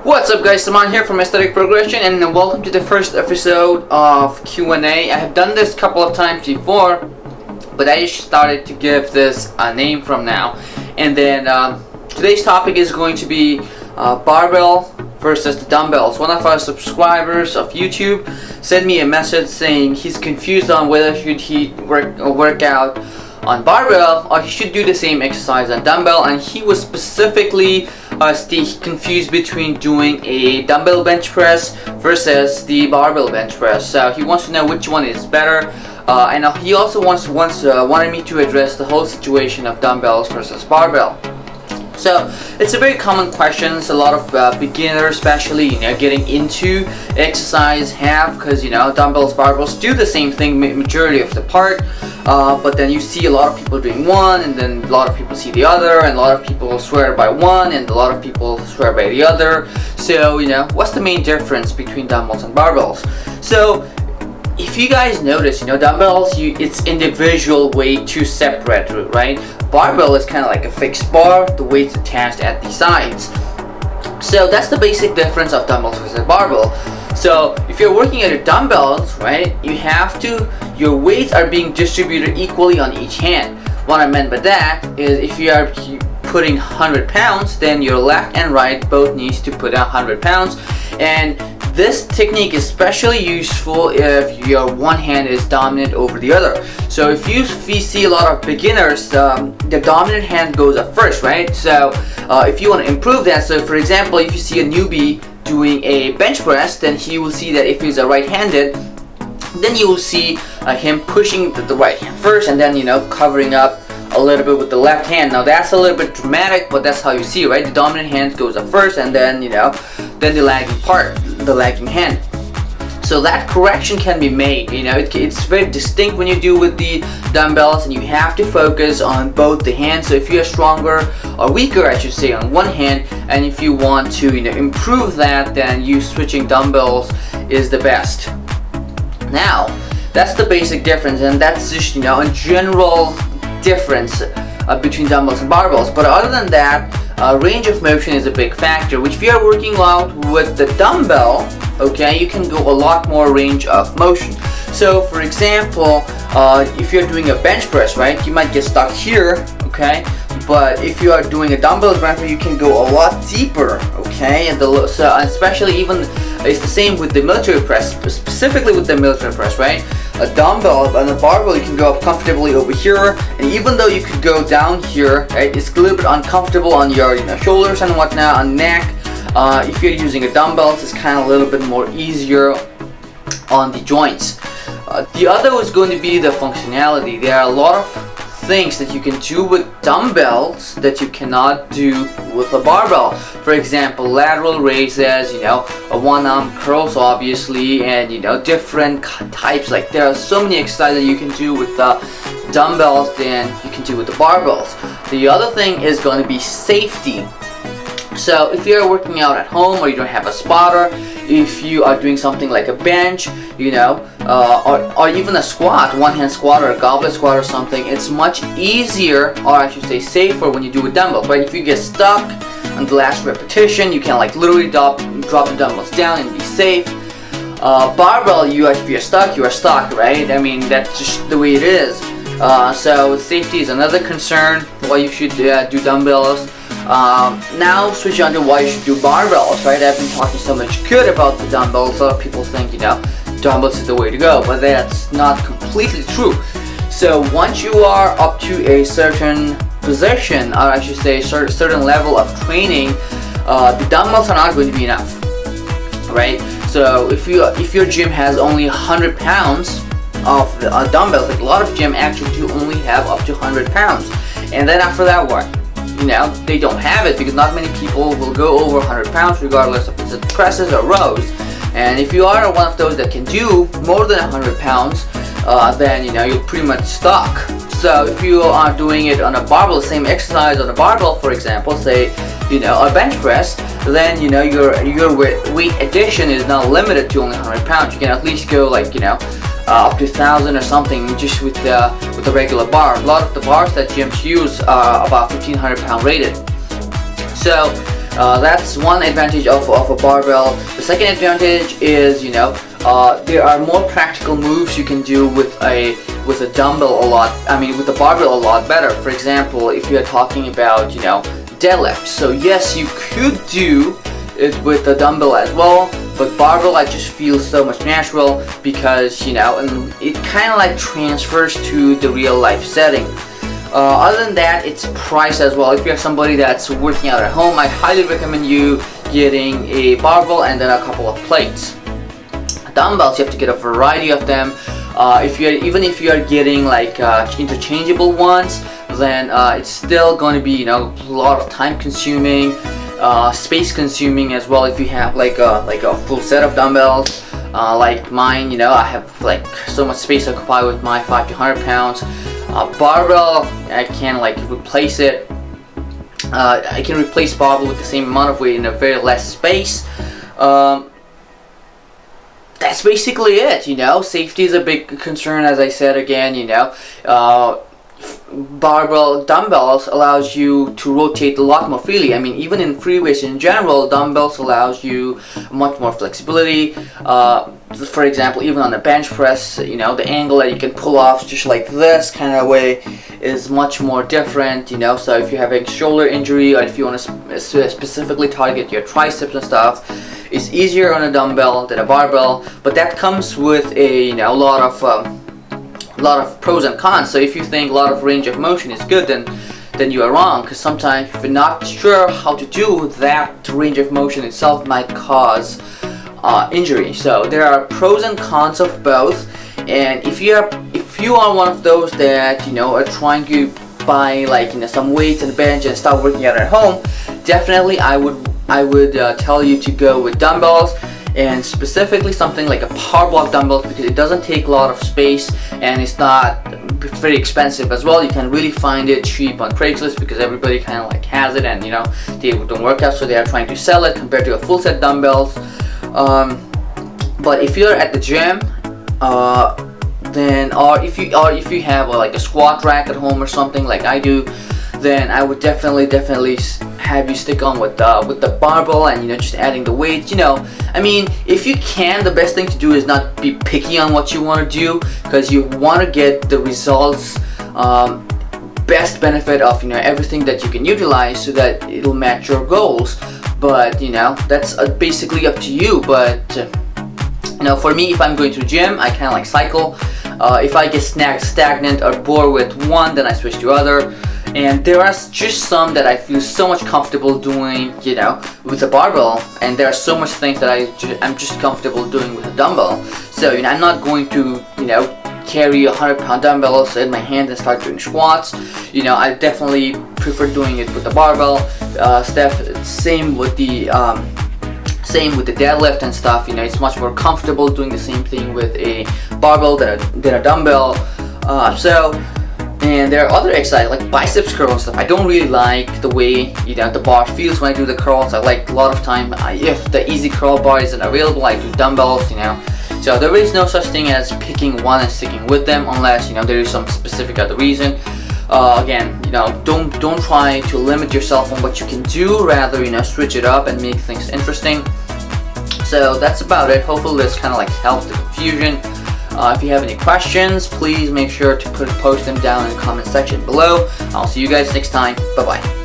What's up guys, Saman here from Aesthetic Progression, and welcome to the first episode of Q&A. I have done this a couple of times before, but I just started to give this a name from now. And then today's topic is going to be barbell versus the dumbbells. One of our subscribers of YouTube sent me a message saying he's confused on whether should he work out on barbell or he should do the same exercise on dumbbell, and he was specifically confused between doing a dumbbell bench press versus the barbell bench press. So he wants to know which one is better, and he also wanted me to address the whole situation of dumbbells versus barbell. So it's a very common question. A lot of beginners, especially getting into exercise, have, because dumbbells, barbells do the same thing majority of the part, but then you see a lot of people doing one, and then a lot of people see the other, and a lot of people swear by one, and a lot of people swear by the other. So what's the main difference between dumbbells and barbells? So if you guys notice, dumbbells, it's individual weight to separate, right? Barbell is kind of like a fixed bar, the weight's attached at the sides. So that's the basic difference of dumbbells versus barbell. So if you're working at your dumbbells, right, your weights are being distributed equally on each hand. What I meant by that is if you are putting 100 pounds, then your left and right both needs to put 100 pounds. And this technique is especially useful if your one hand is dominant over the other. So if you see a lot of beginners, the dominant hand goes up first, right? So if you want to improve that, so for example, if you see a newbie doing a bench press, then he will see that if he's a right-handed, then you will see him pushing the right hand first, and then covering up a little bit with the left hand. Now that's a little bit dramatic, but that's how you see, right? The dominant hand goes up first, and then then the lagging hand. So that correction can be made. It's very distinct when you do with the dumbbells, and you have to focus on both the hands. So if you're stronger or weaker, I should say, on one hand, and if you want to improve that, then switching dumbbells is the best. Now that's the basic difference, and that's just a general difference between dumbbells and barbells. But other than that, range of motion is a big factor, which if you are working out with the dumbbell, okay, you can go a lot more range of motion. So for example, if you're doing a bench press, right, you might get stuck here, okay, but if you are doing a dumbbell bench press, you can go a lot deeper, okay, and especially even it's the same with the military press, specifically with the military press, right? A dumbbell and a barbell, you can go up comfortably over here, and even though you could go down here, right, it's a little bit uncomfortable on your shoulders and whatnot, on neck. If you're using a dumbbell, it's kind of a little bit more easier on the joints. The other is going to be the functionality. There are a lot of things that you can do with dumbbells that you cannot do with a barbell. For example, lateral raises, a one-arm curls, obviously, and different types. Like there are so many exercises that you can do with the dumbbells than you can do with the barbells. The other thing is going to be safety. So if you're working out at home, or you don't have a spotter, if you are doing something like a bench, or even a squat, one-hand squat or a goblet squat or something, it's much easier, or I should say safer, when you do with dumbbells, right? If you get stuck on the last repetition, you can literally drop the dumbbells down and be safe. Barbell, if you're stuck, you are stuck, right? I mean, that's just the way it is. So safety is another concern why you should do dumbbells. Now switch on to why you should do barbells, right? I've been talking so much good about the dumbbells. A lot of people think dumbbells is the way to go, but that's not completely true. So once you are up to a certain position, or I should say certain level of training, the dumbbells are not going to be enough, right? So if your gym has only 100 pounds of dumbbells, like a lot of gym actually do only have up to 100 pounds, and then after that, what? They don't have it, because not many people will go over 100 pounds regardless of if it's presses or rows. And if you are one of those that can do more than 100 pounds, then you're pretty much stuck. So if you are doing it on a barbell, the same exercise on a barbell, for example, say a bench press, then your weight addition is not limited to only 100 pounds. You can at least go up to 1,000 or something just with the regular bar. A lot of the bars that gyms use are about 1,500 pound rated. So That's one advantage of a barbell. The second advantage is, there are more practical moves you can do with a dumbbell with a barbell a lot better. For example, if you're talking about, deadlift. So yes, you could do it with a dumbbell as well, but barbell I just feel so much natural because, and it kind of like transfers to the real life setting. Other than that, it's price as well. If you're somebody that's working out at home, I highly recommend you getting a barbell and then a couple of plates. Dumbbells, you have to get a variety of them. Even if you're getting like interchangeable ones, then it's still going to be, a lot of time consuming, space consuming as well. If you have like a full set of dumbbells, like mine, I have like so much space to occupy with my 5 to 100 pounds. Barbell, I can like replace it. I can replace barbell with the same amount of weight in a very less space. That's basically it. Safety is a big concern, as I said again. Barbell dumbbells allows you to rotate a lot more freely. I mean, even in free weights in general, dumbbells allows you much more flexibility. For example, even on the bench press, the angle that you can pull off just like this kind of way is much more different. So if you're having shoulder injury, or if you want to specifically target your triceps and stuff, it's easier on a dumbbell than a barbell. But that comes with a lot of pros and cons. So if you think a lot of range of motion is good, then you are wrong, because sometimes if you're not sure how to do that, range of motion itself might cause injury. So there are pros and cons of both, and if you are one of those that are trying to buy like some weights and bench and start working out at home, definitely I would tell you to go with dumbbells, and specifically something like a power block dumbbell, because it doesn't take a lot of space and it's not very expensive as well. You can really find it cheap on Craigslist because everybody kind of like has it, and they don't work out, so they are trying to sell it compared to a full set dumbbells. But if you're at the gym, then or if you have like a squat rack at home or something like I do, then I would definitely have you stick on with the barbell and just adding the weight. I mean, if you can, the best thing to do is not be picky on what you want to do, because you want to get the results, best benefit of everything that you can utilize so that it'll match your goals. But that's basically up to you. But for me, if I'm going to the gym, I kind of like cycle. If I get stagnant or bored with one, then I switch to other. And there are just some that I feel so much comfortable doing, with a barbell, and there are so much things that I'm just comfortable doing with a dumbbell. So I'm not going to carry 100-pound dumbbells in my hand and start doing squats. I definitely prefer doing it with the barbell. Same with the deadlift and stuff. It's much more comfortable doing the same thing with a barbell than a dumbbell. And there are other exercises like biceps curl and stuff. I don't really like the way the bar feels when I do the curls. I like a lot of time, if the easy curl bar isn't available, I do dumbbells. So there is no such thing as picking one and sticking with them, unless there is some specific other reason. Again, don't try to limit yourself on what you can do. Rather, switch it up and make things interesting. So that's about it. Hopefully this kind of like helps the confusion. If you have any questions, please make sure to post them down in the comment section below. I'll see you guys next time. Bye bye.